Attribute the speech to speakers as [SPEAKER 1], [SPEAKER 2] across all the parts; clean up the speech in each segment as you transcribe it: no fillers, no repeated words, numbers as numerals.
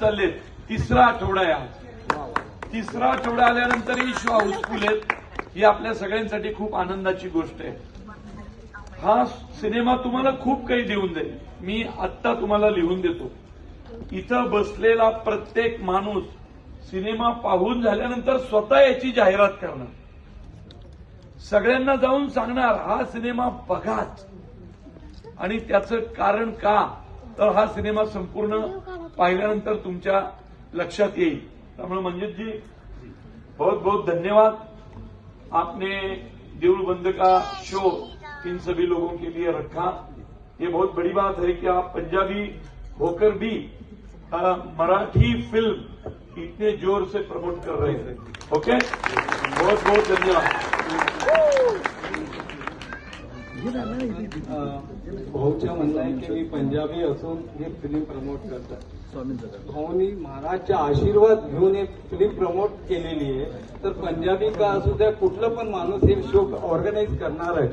[SPEAKER 1] चाललेत. तिसरा आठवडा आहे आज. तिसरा आठवडा आल्यानंतरही शो हाऊसफुल आहेत, ही आपल्या सगळ्यांसाठी खूप आनंदाची गोष्ट आहे. हा सिनेमा तुम्हाला खूप काही देऊन जाईल. मी आत्ता तुम्हाला लिहून देतो. इथं बसलेला प्रत्येक माणूस सिनेमा पाहून झाल्यानंतर स्वतः याची जाहिरात करणार, सगळ्यांना जाऊन सांगणार हा सिनेमा बघाच. आणि त्याचं कारण का, तर हा सिनेमा संपूर्ण पाहिल्यानंतर तुमच्या लक्षात येईल. त्यामुळे मंजितजी बहुत बहुत धन्यवाद. आपने देऊळ बंद का शो इन सभी लोगों के लिए रखा. ये बहुत बड़ी बात है कि आप पंजाबी होकर भी मराठी फिल्म इतने जोर से प्रमोट कर रहे थे. ओके, बहुत बहुत धन्यवाद.
[SPEAKER 2] भाऊचं म्हणणं आहे की मी पंजाबी असून ही फिल्म प्रमोट करतात. भाऊनी महाराजचा आशीर्वाद घेऊन एक फिल्म प्रमोट केलेली आहे, तर पंजाबी का असू द्या कुठलं पण माणूस हे शो ऑर्गनाईज करणार आहे.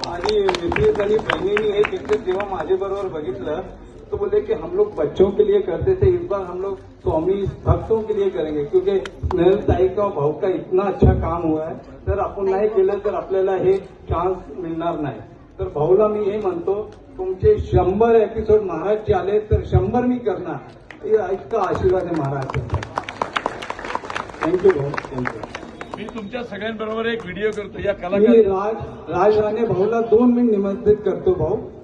[SPEAKER 2] आणि मिसेस आणि बहिणींनी हे पिक्चर जेव्हा माझ्या बरोबर बघितलं तो बोले कि हम लोग बच्चों के लिए करते थे, इस बार हम लोग स्वामी भक्तों के लिए करेंगे, क्योंकि स्नेहल ताई का भाऊ का इतना अच्छा काम हुआ है. तर आपण नाही केलं तर आपल्याला हे चान्स मिळणार नाही. तर भाऊला मी हे म्हणतो, तुमचे 100 एपिसोड महाराजचे आले तर 100 मी करणार. इतका आशीर्वाद आहे महाराजचा. थँक्यू भाऊ, थँक्यू.
[SPEAKER 1] मी तुमच्या सगळ्यांबरोबर एक व्हिडिओ करतो. या
[SPEAKER 2] मी
[SPEAKER 1] कलाकार
[SPEAKER 2] राज राणे भाऊला 2 मिनिट निमंत्रित करतो. भाऊ